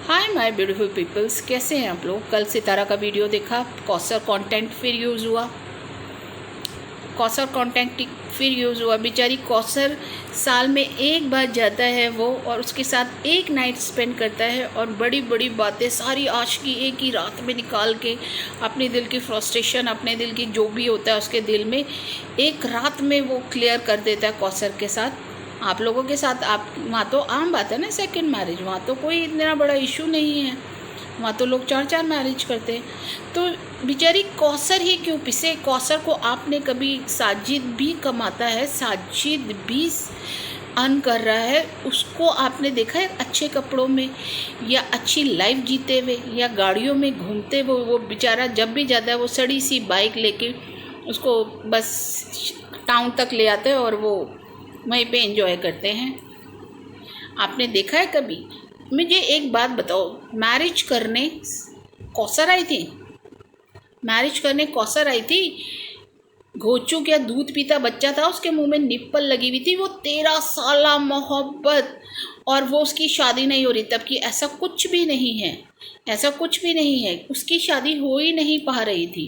Hi my beautiful peoples, कैसे हैं आप लोग। कल सितारा का वीडियो देखा, कौसर कंटेंट फिर यूज़ हुआ। कौसर कंटेंट फिर यूज़ हुआ। बेचारी कौसर साल में एक बार जाता है वो, और उसके साथ एक नाइट स्पेंड करता है और बड़ी बड़ी बातें सारी आशिकी एक ही रात में निकाल के अपने दिल की फ्रस्ट्रेशन, अपने दिल की जो भी होता है उसके दिल में एक रात में वो क्लियर कर देता है कौसर के साथ। आप लोगों के साथ आप वहाँ तो आम बात है ना, सेकंड मैरिज, वहाँ तो कोई इतना बड़ा इशू नहीं है, वहाँ तो लोग 4-4 मैरिज करते हैं। तो बेचारी कौसर ही क्यों पिसे। कौसर को आपने कभी, साजिद भी कमाता है, साजिद भी अर्न कर रहा है, उसको आपने देखा है अच्छे कपड़ों में या अच्छी लाइफ जीते हुए या गाड़ियों में घूमते हुए। वो बेचारा जब भी जाता है वो सड़ी सी बाइक लेके उसको बस टाउन तक ले आते हैं और वो वहीं पे एंजॉय करते हैं। आपने देखा है कभी। मुझे एक बात बताओ, मैरिज करने कौसर आई थी, मैरिज करने कौसर आई थी। घोचू क्या दूध पीता बच्चा था, उसके मुंह में निप्पल लगी हुई थी। वो 13 साल मोहब्बत, और वो उसकी शादी नहीं हो रही तब की। ऐसा कुछ भी नहीं है, ऐसा कुछ भी नहीं है, उसकी शादी हो ही नहीं पा रही थी।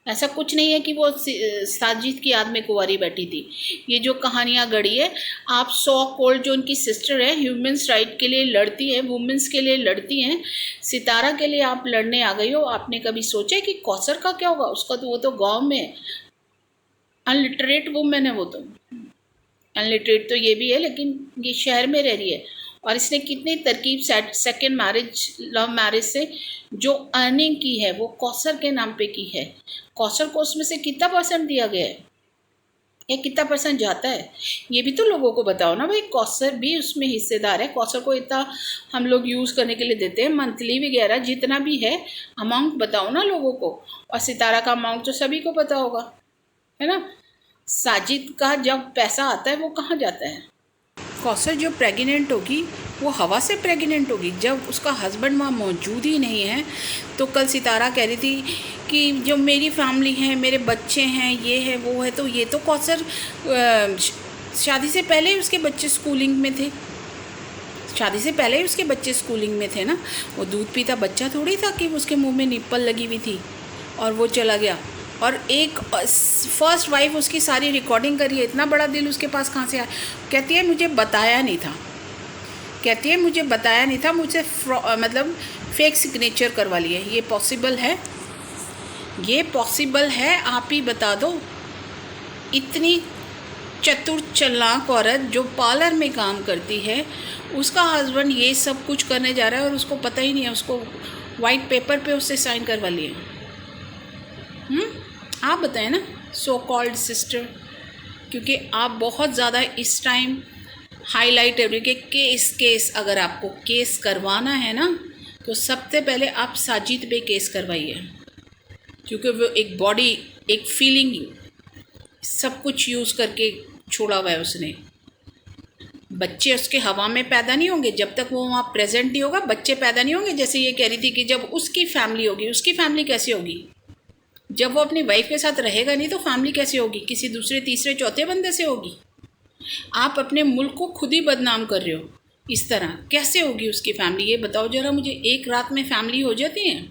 ऐसा कुछ नहीं है कि वो साजिद की याद में कुंवारी बैठी थी। ये जो कहानियाँ गढ़ी है, आप सो कॉल्ड जो उनकी सिस्टर है, ह्यूमंस राइट के लिए लड़ती हैं, वुमेंस के लिए लड़ती हैं, सितारा के लिए आप लड़ने आ गई हो। आपने कभी सोचा कि कौसर का क्या होगा। उसका तो वो तो गांव में अनलिटरेट वुमेन है। वो तो अनलिटरेट तो ये भी है, लेकिन ये शहर में रह रही है। और इसने कितनी तरकीब सेकंड मैरिज, लव मैरिज से जो अर्निंग की है वो कौसर के नाम पे की है। कौसर को उसमें से कितना परसेंट दिया गया है, ये कितना परसेंट जाता है, ये भी तो लोगों को बताओ ना भाई। कौसर भी उसमें हिस्सेदार है। कौसर को इतना हम लोग यूज़ करने के लिए देते हैं, मंथली वगैरह जितना भी है अमाउंट बताओ ना लोगों को। और सितारा का अमाउंट तो सभी को पता होगा, है ना। साजिद का जब पैसा आता है वो कहाँ जाता है। कौसर जो प्रेग्नेंट होगी वो हवा से प्रेग्नेंट होगी, जब उसका हस्बैंड वहाँ मौजूद ही नहीं है। तो कल सितारा कह रही थी कि जो मेरी फैमिली है, मेरे बच्चे हैं, ये है वो है। तो ये तो कौसर शादी से पहले ही उसके बच्चे स्कूलिंग में थे, शादी से पहले ही उसके बच्चे स्कूलिंग में थे ना। वो दूध पीता बच्चा थोड़ी था कि उसके मुँह में निप्पल लगी हुई थी और वो चला गया। और एक फर्स्ट वाइफ उसकी सारी रिकॉर्डिंग करी है। इतना बड़ा दिल उसके पास कहाँ से आया। कहती है मुझे बताया नहीं था, कहती है मुझे बताया नहीं था, मुझसे मतलब फेक सिग्नेचर करवा लिए। ये पॉसिबल है, ये पॉसिबल है, आप ही बता दो। इतनी चतुर चालाक औरत जो पार्लर में काम करती है, उसका हस्बैंड ये सब कुछ करने जा रहा है और उसको पता ही नहीं है। उसको वाइट पेपर पे उससे साइन करवा लिए। आप बताएं ना, सो कॉल्ड सिस्टर, क्योंकि आप बहुत ज़्यादा इस टाइम हाईलाइट है कि केस अगर आपको केस करवाना है ना, तो सबसे पहले आप साजिद पे केस करवाइए, क्योंकि वो एक बॉडी, एक फीलिंग, सब कुछ यूज़ करके छोड़ा हुआ है उसने। बच्चे उसके हवा में पैदा नहीं होंगे जब तक वो वहाँ प्रेजेंट नहीं होगा। बच्चे पैदा नहीं होंगे। जैसे ये कह रही थी कि जब उसकी फैमिली होगी, उसकी फैमिली कैसे होगी जब वो अपनी वाइफ के साथ रहेगा नहीं, तो फैमिली कैसे होगी, किसी दूसरे तीसरे चौथे बंदे से होगी। आप अपने मुल्क को खुद ही बदनाम कर रहे हो। इस तरह कैसे होगी उसकी फैमिली, ये बताओ जरा मुझे। एक रात में फैमिली हो जाती है,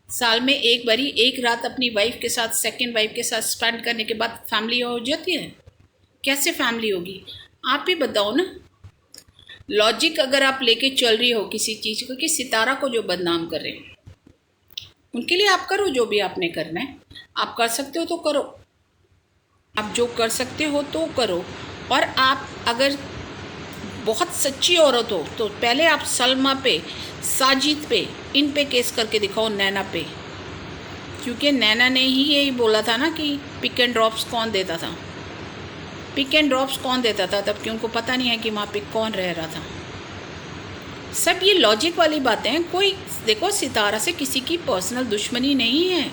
साल में एक बारी एक रात अपनी वाइफ के साथ, सेकंड वाइफ के साथ स्पेंड करने के बाद फैमिली हो जाती है। कैसे फैमिली होगी, आप ही बताओ ना। लॉजिक अगर आप लेके चल रही हो किसी चीज़ को, कि सितारा को जो बदनाम कर रहे हैं, उनके लिए आप करो जो भी आपने करना है। आप कर सकते हो तो करो, आप जो कर सकते हो तो करो। और आप अगर बहुत सच्ची औरत हो तो पहले आप सलमा पे, साजिद पे, इन पे केस करके दिखाओ, नैना पे। क्योंकि नैना ने ही यही बोला था ना कि पिक एंड ड्रॉप्स कौन देता था, पिक एंड ड्रॉप्स कौन देता था, तब कि उनको पता नहीं है कि वहाँ पे कौन रह रहा था। सब ये लॉजिक वाली बातें हैं। कोई देखो, सितारा से किसी की पर्सनल दुश्मनी नहीं है,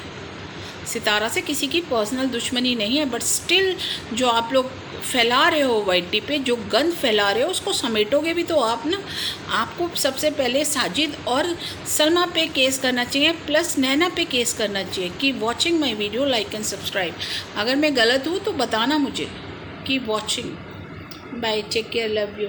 सितारा से किसी की पर्सनल दुश्मनी नहीं है, बट स्टिल जो आप लोग फैला रहे हो वाईटी पे, जो गंद फैला रहे हो, उसको समेटोगे भी तो आप ना। आपको सबसे पहले साजिद और सलमा पे केस करना चाहिए, प्लस नैना पे केस करना चाहिए। Keep watching my video, like and subscribe. अगर मैं गलत हूँ तो बताना मुझे। Keep watching, bye, take care, love you.